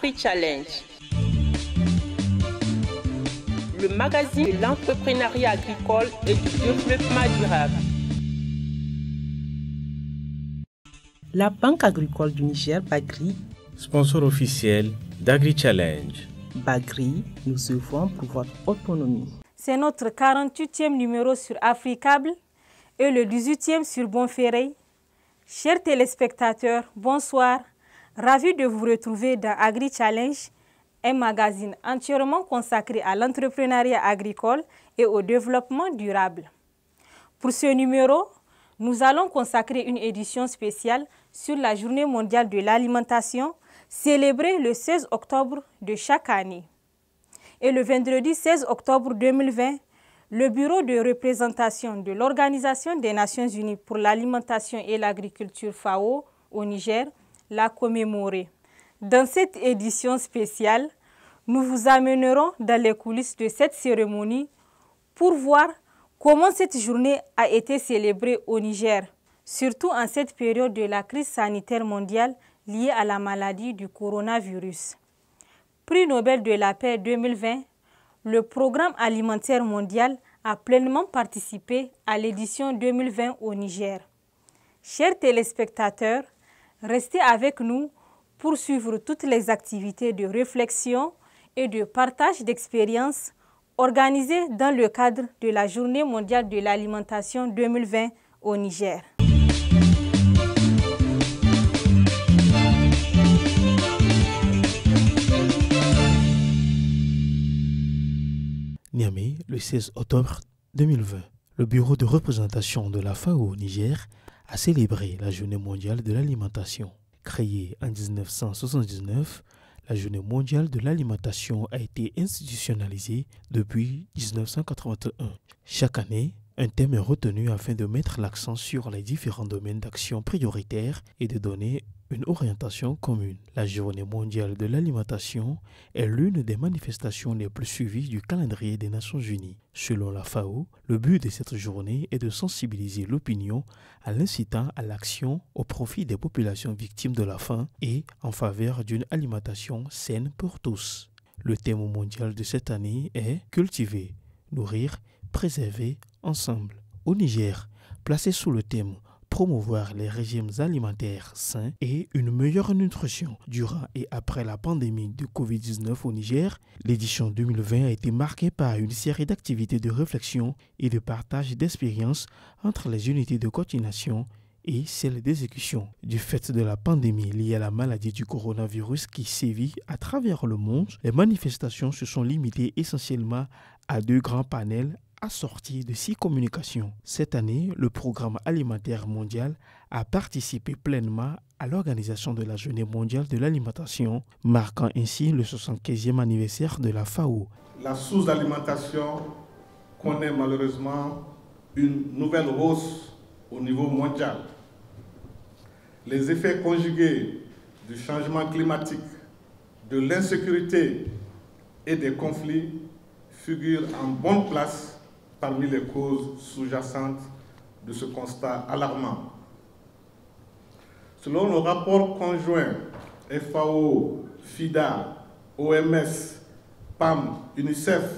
AgriChallenge, le magazine de l'entrepreneuriat agricole et du développement durable. La Banque agricole du Niger, Bagri, sponsor officiel d'AgriChallenge. Bagri, nous œuvrons pour votre autonomie. C'est notre 48e numéro sur Africable et le 18e sur Bonferré. Chers téléspectateurs, bonsoir. Ravi de vous retrouver dans AgriChallenge, un magazine entièrement consacré à l'entrepreneuriat agricole et au développement durable. Pour ce numéro, nous allons consacrer une édition spéciale sur la Journée mondiale de l'alimentation, célébrée le 16 octobre de chaque année. Et le vendredi 16 octobre 2020, le Bureau de représentation de l'Organisation des Nations Unies pour l'alimentation et l'agriculture FAO au Niger l'a commémoré. Dans cette édition spéciale, nous vous amènerons dans les coulisses de cette cérémonie pour voir comment cette journée a été célébrée au Niger, surtout en cette période de la crise sanitaire mondiale liée à la maladie du coronavirus. Prix Nobel de la paix 2020, le Programme alimentaire mondial a pleinement participé à l'édition 2020 au Niger. Chers téléspectateurs, restez avec nous pour suivre toutes les activités de réflexion et de partage d'expériences organisées dans le cadre de la Journée mondiale de l'alimentation 2020 au Niger. Niamey, le 16 octobre 2020, le bureau de représentation de la FAO au Niger a célébré la Journée mondiale de l'alimentation. Créée en 1979, la Journée mondiale de l'alimentation a été institutionnalisée depuis 1981. Chaque année, un thème est retenu afin de mettre l'accent sur les différents domaines d'action prioritaires et de donner une orientation commune. La Journée mondiale de l'alimentation est l'une des manifestations les plus suivies du calendrier des Nations Unies. Selon la FAO, le but de cette journée est de sensibiliser l'opinion en l'incitant à l'action au profit des populations victimes de la faim et en faveur d'une alimentation saine pour tous. Le thème mondial de cette année est « Cultiver, nourrir, préserver ensemble ». Au Niger, placé sous le thème promouvoir les régimes alimentaires sains et une meilleure nutrition durant et après la pandémie de Covid-19 au Niger, l'édition 2020 a été marquée par une série d'activités de réflexion et de partage d'expériences entre les unités de coordination et celles d'exécution. Du fait de la pandémie liée à la maladie du coronavirus qui sévit à travers le monde, les manifestations se sont limitées essentiellement à 2 grands panels assorti de 6 communications. Cette année, le Programme alimentaire mondial a participé pleinement à l'organisation de la Journée mondiale de l'alimentation, marquant ainsi le 75e anniversaire de la FAO. La sous-alimentation connaît malheureusement une nouvelle hausse au niveau mondial. Les effets conjugués du changement climatique, de l'insécurité et des conflits figurent en bonne place parmi les causes sous-jacentes de ce constat alarmant. Selon le rapport conjoint FAO, FIDA, OMS, PAM, UNICEF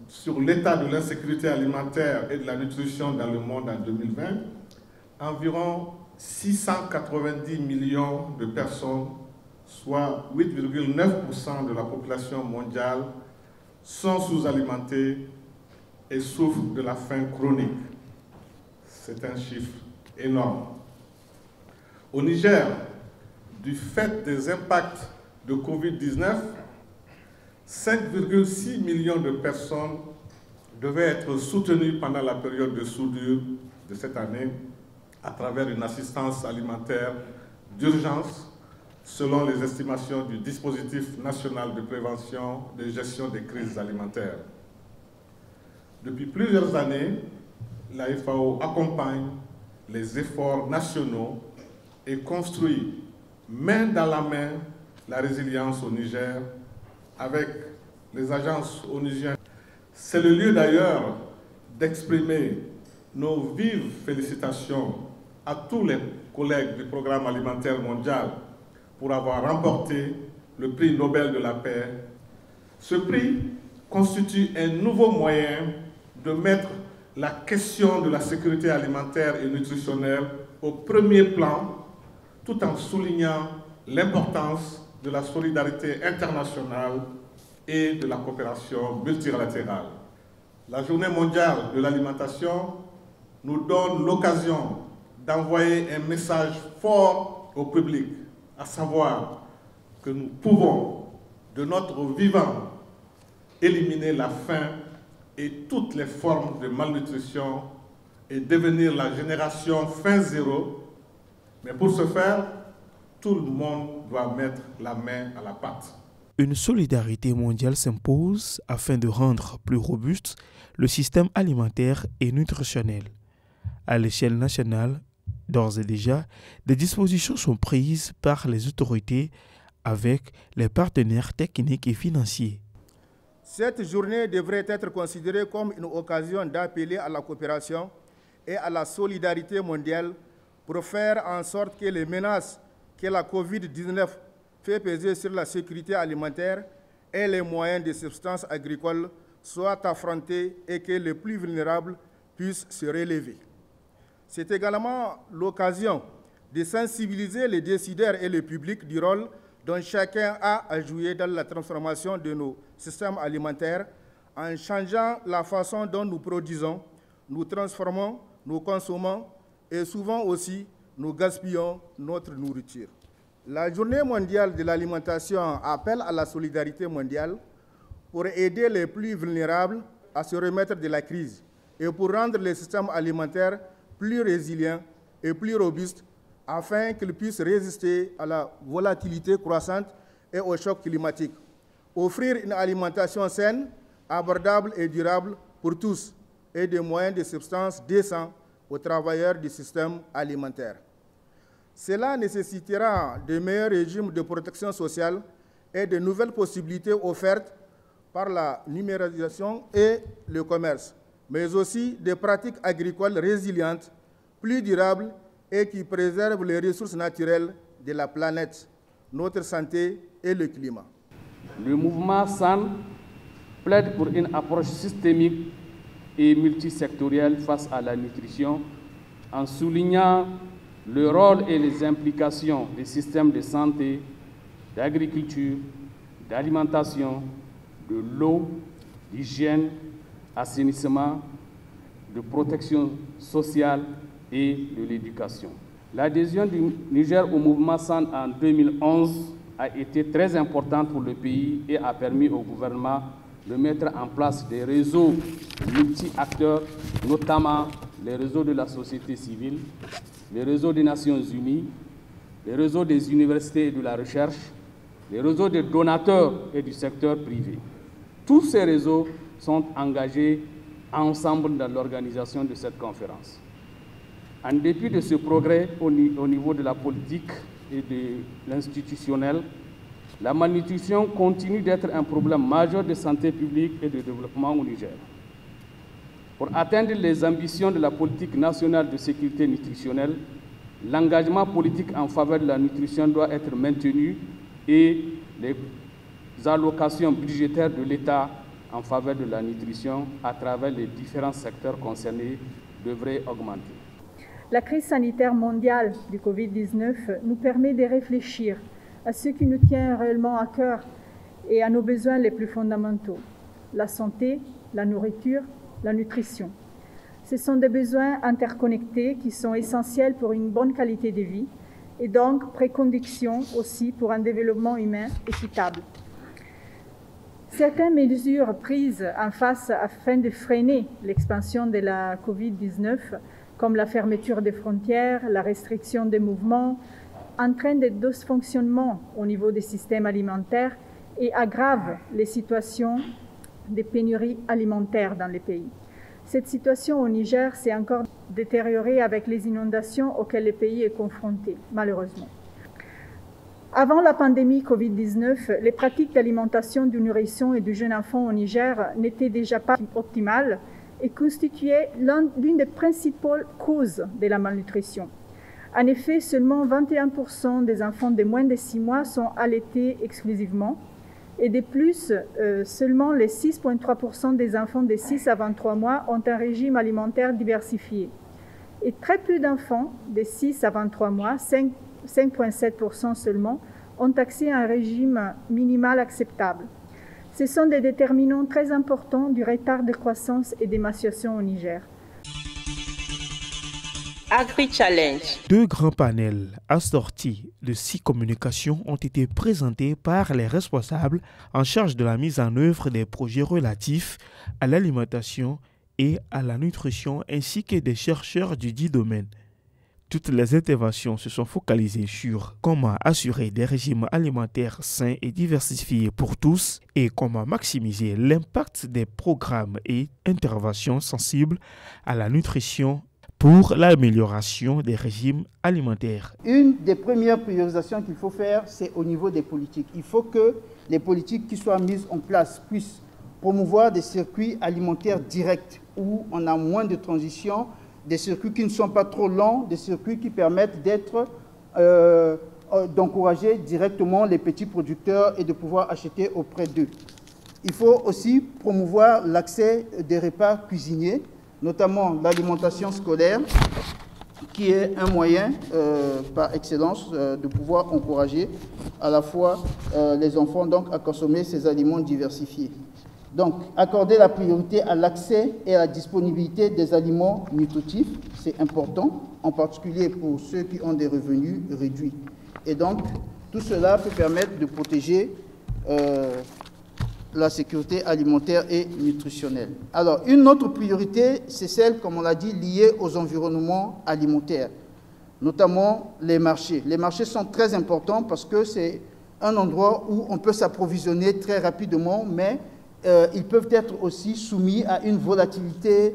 sur l'état de l'insécurité alimentaire et de la nutrition dans le monde en 2020, environ 690 millions de personnes, soit 8,9% de la population mondiale, sont sous-alimentées et souffrent de la faim chronique. C'est un chiffre énorme. Au Niger, du fait des impacts de Covid-19, 5,6 millions de personnes devaient être soutenues pendant la période de soudure de cette année à travers une assistance alimentaire d'urgence selon les estimations du dispositif national de prévention et de gestion des crises alimentaires. Depuis plusieurs années, la FAO accompagne les efforts nationaux et construit main dans la main la résilience au Niger avec les agences onusiennes. C'est le lieu d'ailleurs d'exprimer nos vives félicitations à tous les collègues du Programme alimentaire mondial pour avoir remporté le prix Nobel de la paix. Ce prix constitue un nouveau moyen de mettre la question de la sécurité alimentaire et nutritionnelle au premier plan, tout en soulignant l'importance de la solidarité internationale et de la coopération multilatérale. La Journée mondiale de l'alimentation nous donne l'occasion d'envoyer un message fort au public, à savoir que nous pouvons, de notre vivant, éliminer la faim et toutes les formes de malnutrition et devenir la génération faim zéro. Mais pour ce faire, tout le monde doit mettre la main à la pâte. Une solidarité mondiale s'impose afin de rendre plus robuste le système alimentaire et nutritionnel. À l'échelle nationale, d'ores et déjà, des dispositions sont prises par les autorités avec les partenaires techniques et financiers. Cette journée devrait être considérée comme une occasion d'appeler à la coopération et à la solidarité mondiale pour faire en sorte que les menaces que la COVID-19 fait peser sur la sécurité alimentaire et les moyens de substances agricoles soient affrontés et que les plus vulnérables puissent se relever. C'est également l'occasion de sensibiliser les décideurs et le public du rôle dont chacun a à jouer dans la transformation de nos systèmes alimentaires en changeant la façon dont nous produisons, nous transformons, nous consommons et souvent aussi nous gaspillons notre nourriture. La Journée mondiale de l'alimentation appelle à la solidarité mondiale pour aider les plus vulnérables à se remettre de la crise et pour rendre les systèmes alimentaires plus résilients et plus robustes afin qu'ils puissent résister à la volatilité croissante et au choc climatique. Offrir une alimentation saine, abordable et durable pour tous et des moyens de subsistance décents aux travailleurs du système alimentaire. Cela nécessitera de meilleurs régimes de protection sociale et de nouvelles possibilités offertes par la numérisation et le commerce, mais aussi des pratiques agricoles résilientes, plus durables et qui préservent les ressources naturelles de la planète, notre santé et le climat. Le mouvement SAN plaide pour une approche systémique et multisectorielle face à la nutrition en soulignant le rôle et les implications des systèmes de santé, d'agriculture, d'alimentation, de l'eau, d'hygiène, assainissement, de protection sociale et de l'éducation. L'adhésion du Niger au mouvement SAN en 2011 a été très importante pour le pays et a permis au gouvernement de mettre en place des réseaux multi-acteurs, notamment les réseaux de la société civile, les réseaux des Nations Unies, les réseaux des universités et de la recherche, les réseaux des donateurs et du secteur privé. Tous ces réseaux sont engagés ensemble dans l'organisation de cette conférence. En dépit de ce progrès au niveau de la politique et de l'institutionnel, la malnutrition continue d'être un problème majeur de santé publique et de développement au Niger. Pour atteindre les ambitions de la politique nationale de sécurité nutritionnelle, l'engagement politique en faveur de la nutrition doit être maintenu et les allocations budgétaires de l'État en faveur de la nutrition à travers les différents secteurs concernés devraient augmenter. La crise sanitaire mondiale du Covid-19 nous permet de réfléchir à ce qui nous tient réellement à cœur et à nos besoins les plus fondamentaux, la santé, la nourriture, la nutrition. Ce sont des besoins interconnectés qui sont essentiels pour une bonne qualité de vie et donc préconditions aussi pour un développement humain équitable. Certaines mesures prises en face afin de freiner l'expansion de la Covid-19, comme la fermeture des frontières, la restriction des mouvements, entraînent des dysfonctionnements au niveau des systèmes alimentaires et aggravent les situations de pénurie alimentaire dans les pays. Cette situation au Niger s'est encore détériorée avec les inondations auxquelles le pays est confronté, malheureusement. Avant la pandémie Covid-19, les pratiques d'alimentation du nourrisson et du jeune enfant au Niger n'étaient déjà pas optimales et constituaient l'une des principales causes de la malnutrition. En effet, seulement 21% des enfants de moins de 6 mois sont allaités exclusivement. Et de plus, seulement les 6,3% des enfants de 6 à 23 mois ont un régime alimentaire diversifié. Et très peu d'enfants de 6 à 23 mois, 5,7% seulement, ont accès à un régime minimal acceptable. Ce sont des déterminants très importants du retard de croissance et d'émaciation au Niger. Agri-Challenge. 2 grands panels assortis de 6 communications ont été présentés par les responsables en charge de la mise en œuvre des projets relatifs à l'alimentation et à la nutrition ainsi que des chercheurs du dit domaine. Toutes les interventions se sont focalisées sur comment assurer des régimes alimentaires sains et diversifiés pour tous et comment maximiser l'impact des programmes et interventions sensibles à la nutrition pour l'amélioration des régimes alimentaires. Une des premières priorisations qu'il faut faire, c'est au niveau des politiques. Il faut que les politiques qui soient mises en place puissent promouvoir des circuits alimentaires directs où on a moins de transition, des circuits qui ne sont pas trop lents, des circuits qui permettent d'encourager directement les petits producteurs et de pouvoir acheter auprès d'eux. Il faut aussi promouvoir l'accès des repas cuisinés, notamment l'alimentation scolaire, qui est un moyen par excellence de pouvoir encourager à la fois les enfants donc, à consommer ces aliments diversifiés. Donc, accorder la priorité à l'accès et à la disponibilité des aliments nutritifs, c'est important, en particulier pour ceux qui ont des revenus réduits. Et donc, tout cela peut permettre de protéger la sécurité alimentaire et nutritionnelle. Alors, une autre priorité, c'est celle, comme on l'a dit, liée aux environnements alimentaires, notamment les marchés. Les marchés sont très importants parce que c'est un endroit où on peut s'approvisionner très rapidement, mais ils peuvent être aussi soumis à une volatilité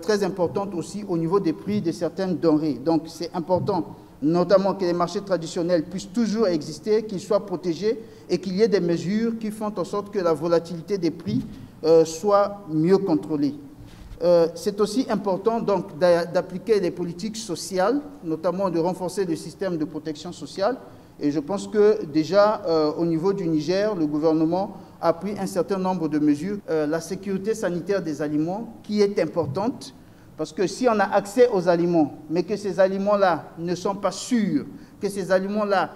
très importante aussi au niveau des prix de certaines denrées. Donc, c'est important, notamment que les marchés traditionnels puissent toujours exister, qu'ils soient protégés et qu'il y ait des mesures qui font en sorte que la volatilité des prix soit mieux contrôlée. C'est aussi important donc d'appliquer les politiques sociales, notamment de renforcer le système de protection sociale. Et je pense que déjà au niveau du Niger, le gouvernement a pris un certain nombre de mesures. La sécurité sanitaire des aliments qui est importante, parce que si on a accès aux aliments, mais que ces aliments-là ne sont pas sûrs, que ces aliments-là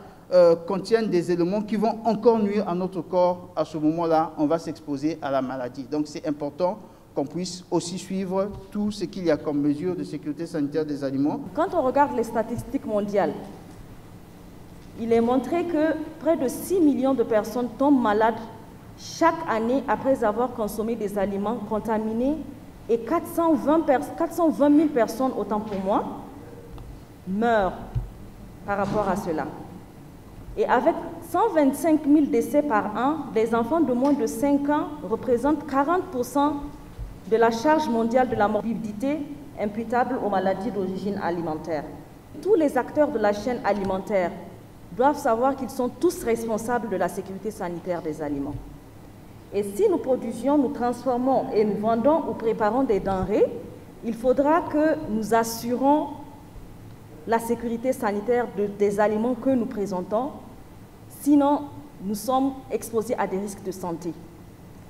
contiennent des éléments qui vont encore nuire à notre corps, à ce moment-là, on va s'exposer à la maladie. Donc c'est important qu'on puisse aussi suivre tout ce qu'il y a comme mesures de sécurité sanitaire des aliments. Quand on regarde les statistiques mondiales, il est montré que près de 6 millions de personnes tombent malades chaque année après avoir consommé des aliments contaminés et 420 000 personnes, autant pour moi, meurent par rapport à cela. Et avec 125 000 décès par an, les enfants de moins de 5 ans représentent 40% de la charge mondiale de la morbidité imputable aux maladies d'origine alimentaire. Tous les acteurs de la chaîne alimentaire doivent savoir qu'ils sont tous responsables de la sécurité sanitaire des aliments. Et si nous produisions, nous transformons et nous vendons ou préparons des denrées, il faudra que nous assurons la sécurité sanitaire des aliments que nous présentons, sinon nous sommes exposés à des risques de santé.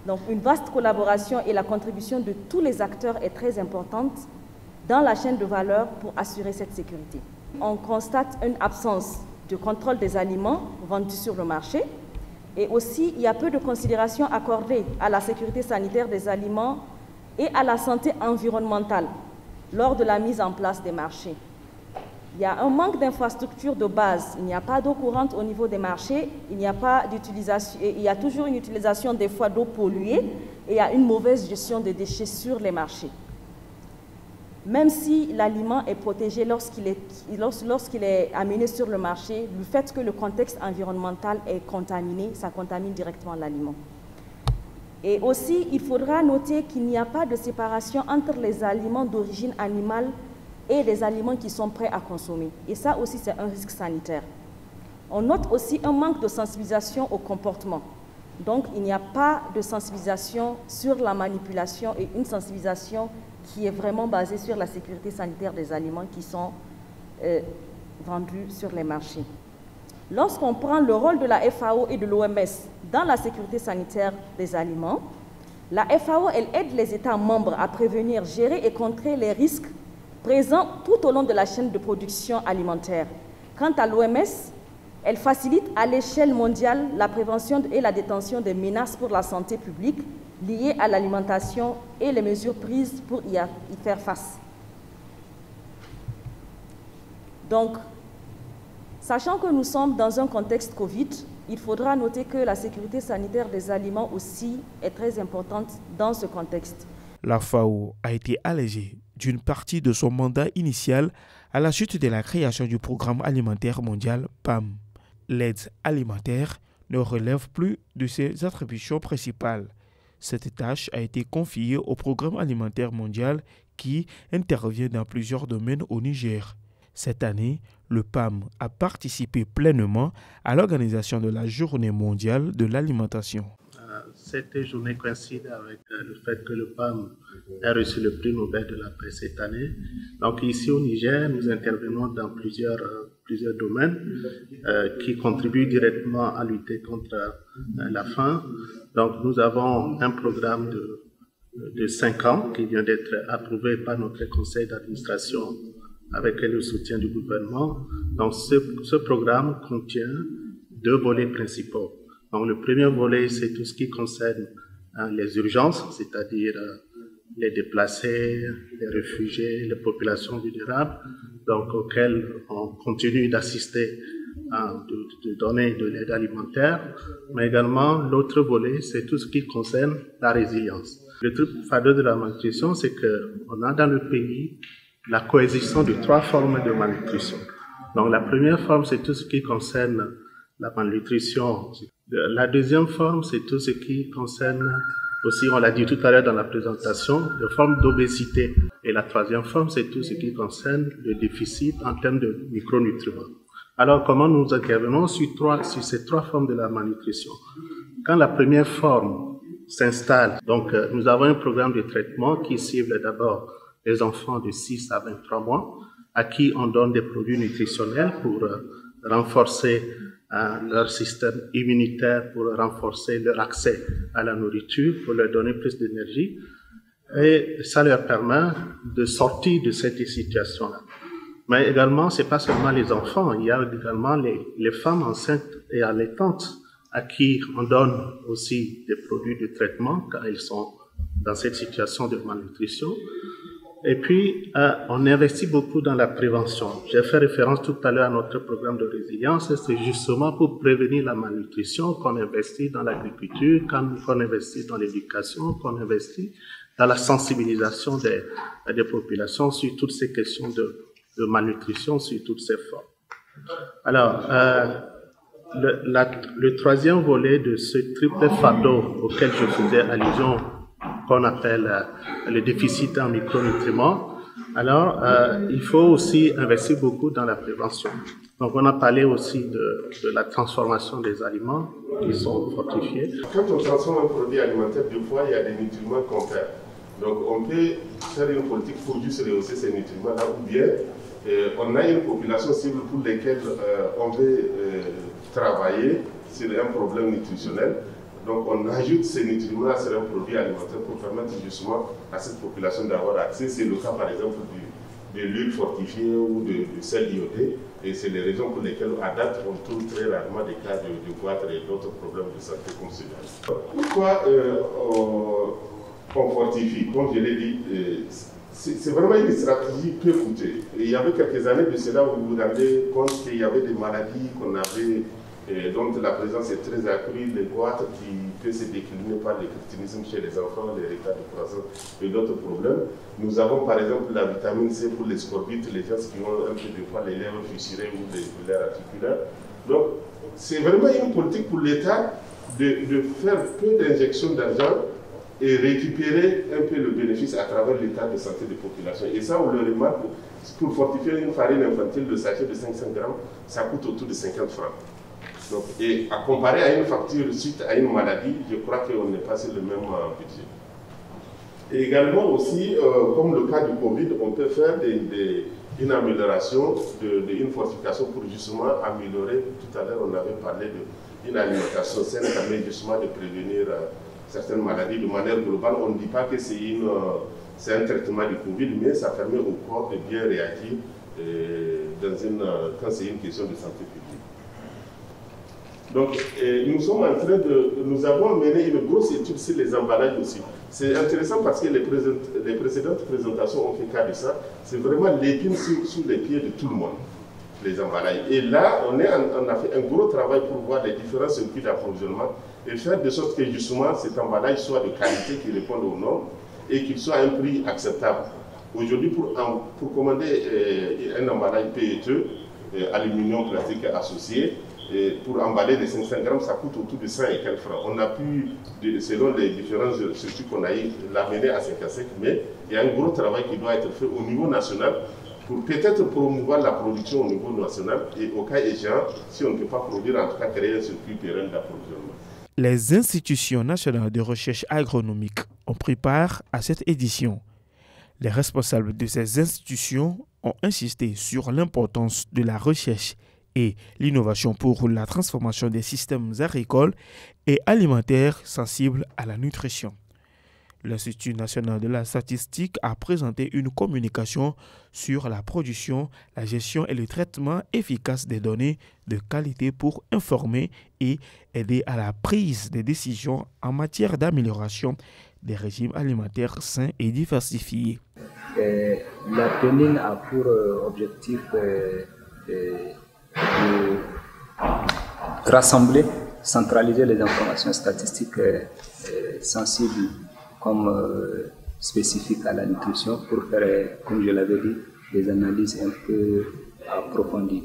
Donc une vaste collaboration et la contribution de tous les acteurs est très importante dans la chaîne de valeur pour assurer cette sécurité. On constate une absence de contrôle des aliments vendus sur le marché et aussi il y a peu de considération accordée à la sécurité sanitaire des aliments et à la santé environnementale lors de la mise en place des marchés. Il y a un manque d'infrastructures de base, il n'y a pas d'eau courante au niveau des marchés, il n'y a pas d'utilisation, il y a toujours une utilisation des fois d'eau polluée et il y a une mauvaise gestion des déchets sur les marchés. Même si l'aliment est protégé lorsqu'il est amené sur le marché, le fait que le contexte environnemental est contaminé, ça contamine directement l'aliment. Et aussi, il faudra noter qu'il n'y a pas de séparation entre les aliments d'origine animale et les aliments qui sont prêts à consommer. Et ça aussi, c'est un risque sanitaire. On note aussi un manque de sensibilisation au comportement. Donc, il n'y a pas de sensibilisation sur la manipulation et une sensibilisation qui est vraiment basée sur la sécurité sanitaire des aliments qui sont vendus sur les marchés. Lorsqu'on prend le rôle de la FAO et de l'OMS dans la sécurité sanitaire des aliments, la FAO, elle aide les États membres à prévenir, gérer et contrer les risques présents tout au long de la chaîne de production alimentaire. Quant à l'OMS, elle facilite à l'échelle mondiale la prévention et la détection des menaces pour la santé publique liées à l'alimentation et les mesures prises pour y faire face. Donc, sachant que nous sommes dans un contexte Covid, il faudra noter que la sécurité sanitaire des aliments aussi est très importante dans ce contexte. La FAO a été allégée d'une partie de son mandat initial à la suite de la création du Programme alimentaire mondial PAM. L'aide alimentaire ne relève plus de ses attributions principales. Cette tâche a été confiée au Programme alimentaire mondial qui intervient dans plusieurs domaines au Niger. Cette année, le PAM a participé pleinement à l'organisation de la Journée mondiale de l'alimentation. Cette journée coïncide avec le fait que le PAM a reçu le prix Nobel de la paix cette année. Donc ici au Niger, nous intervenons dans plusieurs domaines qui contribuent directement à lutter contre la faim. Donc nous avons un programme de 5 ans qui vient d'être approuvé par notre conseil d'administration avec le soutien du gouvernement. Donc ce programme contient 2 volets principaux. Donc le premier volet, c'est tout ce qui concerne les urgences, c'est-à-dire les déplacés, les réfugiés, les populations vulnérables, donc auxquelles on continue d'assister, de donner de l'aide alimentaire. Mais également, l'autre volet, c'est tout ce qui concerne la résilience. Le truc fardeau de la malnutrition, c'est qu'on a dans le pays la coexistence de 3 formes de malnutrition. Donc la première forme, c'est tout ce qui concerne la malnutrition. La deuxième forme, c'est tout ce qui concerne aussi, on l'a dit tout à l'heure dans la présentation, les formes d'obésité. Et la troisième forme, c'est tout ce qui concerne le déficit en termes de micronutriments. Alors, comment nous intervenons sur ces 3 formes de la malnutrition? Quand la première forme s'installe, donc nous avons un programme de traitement qui cible d'abord les enfants de 6 à 23 mois, à qui on donne des produits nutritionnels pour renforcer leur système immunitaire, pour renforcer leur accès à la nourriture, pour leur donner plus d'énergie. Et ça leur permet de sortir de cette situation-là. Mais également, c'est pas seulement les enfants, il y a également les femmes enceintes et allaitantes à qui on donne aussi des produits de traitement quand elles sont dans cette situation de malnutrition. Et puis, on investit beaucoup dans la prévention. J'ai fait référence tout à l'heure à notre programme de résilience. C'est justement pour prévenir la malnutrition qu'on investit dans l'agriculture, qu'on investit dans l'éducation, qu'on investit dans la sensibilisation des populations sur toutes ces questions de malnutrition, sur toutes ces formes. Alors, le troisième volet de ce triple fardeau auquel je faisais allusion, qu'on appelle le déficit en micronutriments. Alors, il faut aussi investir beaucoup dans la prévention. Donc, on a parlé aussi de la transformation des aliments qui sont fortifiés. Quand on transforme un produit alimentaire, des fois, il y a des nutriments qu'on perd. Donc, on peut faire une politique pour juste rehausser ces nutriments-là, ou bien on a une population cible pour laquelle on veut travailler sur un problème nutritionnel. Donc on ajoute ces nutriments sur un produit alimentaire pour permettre justement à cette population d'avoir accès. C'est le cas par exemple de l'huile fortifiée ou du sel iodé. Et c'est les raisons pour lesquelles à date on trouve très rarement des cas de goitre et d'autres problèmes de santé comme celui-là. Pourquoi on fortifie? Comme je l'ai dit, c'est vraiment une stratégie peu coûteuse. Il y avait quelques années de cela où vous vous rendez compte qu'il y avait des maladies qu'on avait, dont la présence est très accrue, les goitres qui peuvent se décliner par le crétinisme chez les enfants, les retards de croissance et d'autres problèmes. Nous avons par exemple la vitamine C pour les scorbites, les gens qui ont un peu de fois les lèvres fissurées ou les douleurs articulaires. Donc c'est vraiment une politique pour l'État de faire peu d'injections d'argent et récupérer un peu le bénéfice à travers l'état de santé des populations. Et ça, on le remarque, pour fortifier une farine infantile, le sachet de 500 grammes, ça coûte autour de 50 francs. Donc, et à comparer à une facture suite à une maladie, je crois qu'on n'est pas sur le même budget. Et également aussi, comme le cas du Covid, on peut faire une amélioration, une fortification pour justement améliorer. Tout à l'heure, on avait parlé d'une alimentation saine qui permet justement de prévenir certaines maladies de manière globale. On ne dit pas que c'est un traitement du Covid, mais ça permet au corps de bien réagir quand c'est une question de santé publique. Donc, nous avons mené une grosse étude sur les emballages aussi. C'est intéressant parce que les précédentes présentations ont fait cas de ça. C'est vraiment l'épine sous les pieds de tout le monde, les emballages. Et là, on a fait un gros travail pour voir les différents circuits d'approvisionnement et faire de sorte que justement cet emballage soit de qualité qui réponde aux normes et qu'il soit à un prix acceptable. Aujourd'hui, pour commander un emballage PET, aluminium plastique associé, pour emballer des 500 grammes, ça coûte autour de 100 et quelques francs. On a pu, selon les différents circuits qu'on a eu, l'amener à 55, mais il y a un gros travail qui doit être fait au niveau national pour peut-être promouvoir la production au niveau national et au cas échéant, si on ne peut pas produire, en tout cas créer un circuit pérenne d'approvisionnement. Les institutions nationales de recherche agronomique ont pris part à cette édition. Les responsables de ces institutions ont insisté sur l'importance de la recherche et l'innovation pour la transformation des systèmes agricoles et alimentaires sensibles à la nutrition. L'Institut national de la statistique a présenté une communication sur la production, la gestion et le traitement efficace des données de qualité pour informer et aider à la prise des décisions en matière d'amélioration des régimes alimentaires sains et diversifiés. La PNIN a pour objectif de rassembler, centraliser les informations statistiques sensibles comme spécifiques à la nutrition pour faire, comme je l'avais dit, des analyses un peu approfondies.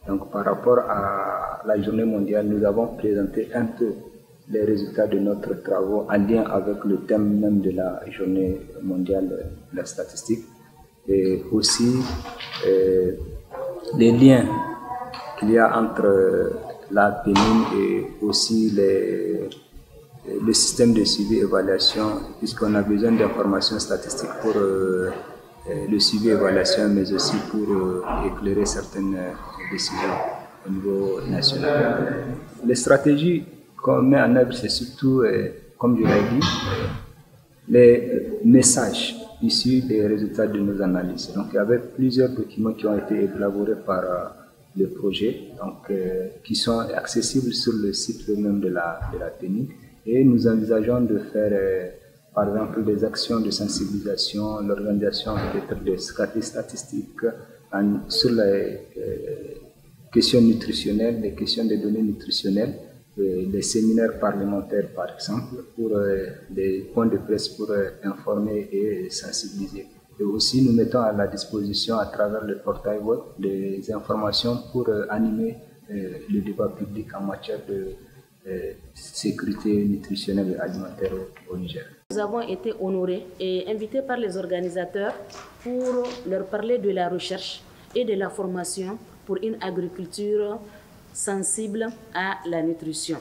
Donc par rapport à la journée mondiale, nous avons présenté un peu les résultats de notre travaux en lien avec le thème même de la journée mondiale de la statistique et aussi les liens qu'il y a entre la PNIN et aussi le système de suivi et évaluation, puisqu'on a besoin d'informations statistiques pour le suivi et évaluation, mais aussi pour éclairer certaines décisions au niveau national. Les stratégies qu'on met en œuvre, c'est surtout, comme je l'ai dit, les messages issus des résultats de nos analyses. Donc il y avait plusieurs documents qui ont été élaborés par le projet, donc, qui sont accessibles sur le site même de la PNIN. Et nous envisageons de faire, par exemple, des actions de sensibilisation, l'organisation peut-être des statistiques sur les questions nutritionnelles, les questions des données nutritionnelles, des séminaires parlementaires, par exemple, pour des points de presse pour informer et sensibiliser. Et aussi, nous mettons à la disposition, à travers le portail web, des informations pour animer le débat public en matière de sécurité nutritionnelle et alimentaire au Niger. Nous avons été honorés et invités par les organisateurs pour leur parler de la recherche et de la formation pour une agriculture sensible à la nutrition.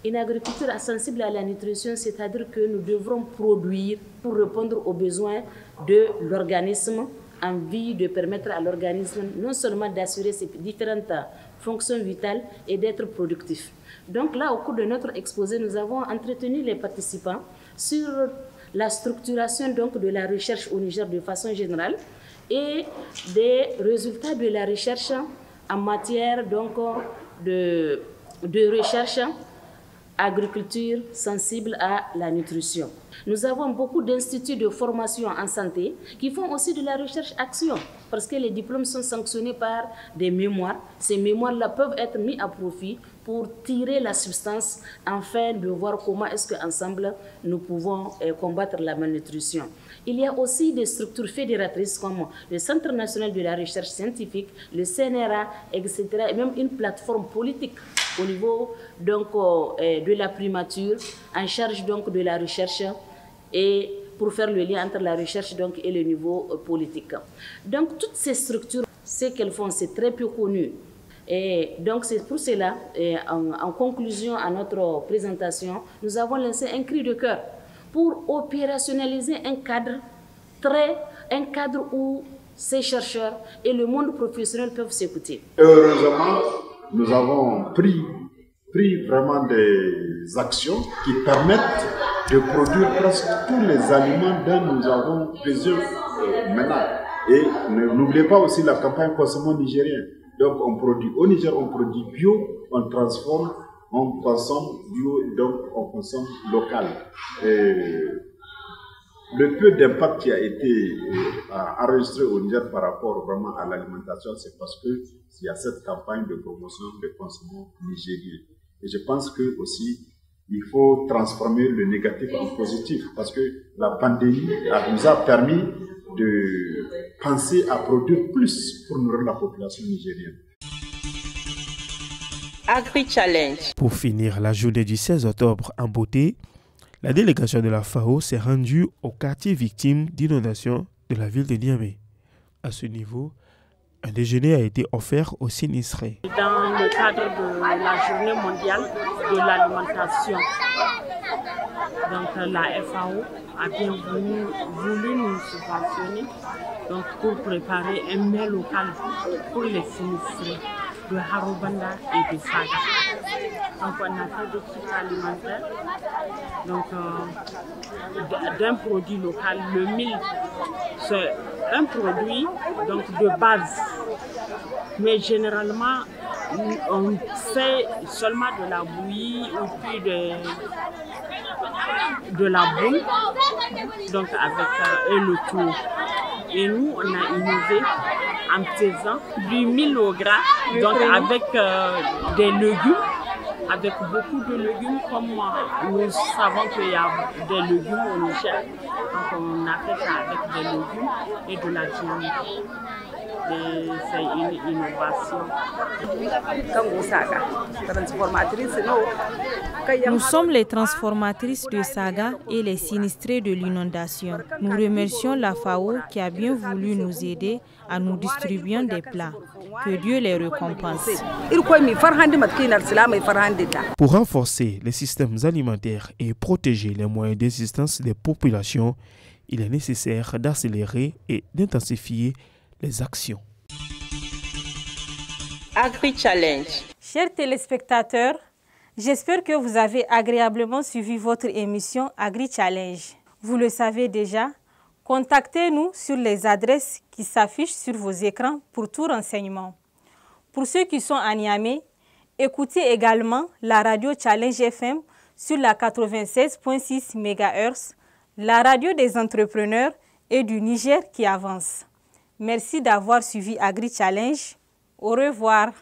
Une agriculture sensible à la nutrition, c'est-à-dire que nous devrons produire pour répondre aux besoins de l'organisme en vue de permettre à l'organisme non seulement d'assurer ses différentes fonctions vitales et d'être productif. Donc là, au cours de notre exposé, nous avons entretenu les participants sur la structuration donc, de la recherche au Niger de façon générale et des résultats de la recherche en matière donc, de recherche agriculture sensible à la nutrition. Nous avons beaucoup d'instituts de formation en santé qui font aussi de la recherche-action parce que les diplômes sont sanctionnés par des mémoires. Ces mémoires-là peuvent être mis à profit pour tirer la substance afin de voir comment est-ce qu'ensemble nous pouvons combattre la malnutrition. Il y a aussi des structures fédératrices comme le Centre national de la recherche scientifique, le CNRA, etc. et même une plateforme politique au niveau donc, de la primature en charge donc, de la recherche et pour faire le lien entre la recherche donc, et le niveau politique. Donc toutes ces structures, ce qu'elles font, c'est très peu connu. Et donc c'est pour cela, en conclusion à notre présentation, nous avons lancé un cri de cœur pour opérationnaliser un cadre où ces chercheurs et le monde professionnel peuvent s'écouter. Heureusement, nous avons pris vraiment des actions qui permettent de produire presque tous les aliments dont nous avons besoin maintenant. Et n'oubliez pas aussi la campagne Consommons nigérien. Donc on produit au Niger, on produit bio, on transforme, on consomme bio, donc on consomme local. Et le peu d'impact qui a été enregistré au Niger par rapport vraiment à l'alimentation, c'est parce qu'il y a cette campagne de promotion de Consommons nigérien. Et je pense que aussi il faut transformer le négatif en positif, parce que la pandémie nous a permis de penser à produire plus pour nourrir la population nigérienne. Agri-Challenge. Pour finir la journée du 16 octobre en beauté, la délégation de la FAO s'est rendue au quartier victime d'inondation de la ville de Niamey. À ce niveau, un déjeuner a été offert aux sinistrés. Dans le cadre de la journée mondiale de l'alimentation, donc la FAO a bien voulu nous subventionner pour préparer un mets local pour les sinistrés de Harobanda et de Saga. Donc on a fait des kits alimentaires d'un produit local. Le mil, c'est un produit de base, mais généralement on fait seulement de la bouillie ou puis de la boue, et le tout. Et nous, on a innové en faisant du mil au gras, avec des légumes, avec beaucoup de légumes, comme nous savons qu'il y a des légumes au Niger. Donc on a fait ça avec des légumes et de la viande. Et c'est une innovation. Nous sommes les transformatrices de Saga et les sinistrés de l'inondation. Nous remercions la FAO qui a bien voulu nous aider à nous distribuer des plats. Que Dieu les récompense. Pour renforcer les systèmes alimentaires et protéger les moyens d'existence des populations, il est nécessaire d'accélérer et d'intensifier les actions. Agri-Challenge. Chers téléspectateurs, j'espère que vous avez agréablement suivi votre émission Agri-Challenge. Vous le savez déjà, contactez-nous sur les adresses qui s'affichent sur vos écrans pour tout renseignement. Pour ceux qui sont à Niamey, écoutez également la radio Challenge FM sur la 96.6 MHz, la radio des entrepreneurs et du Niger qui avance. Merci d'avoir suivi Agri-Challenge. Au revoir.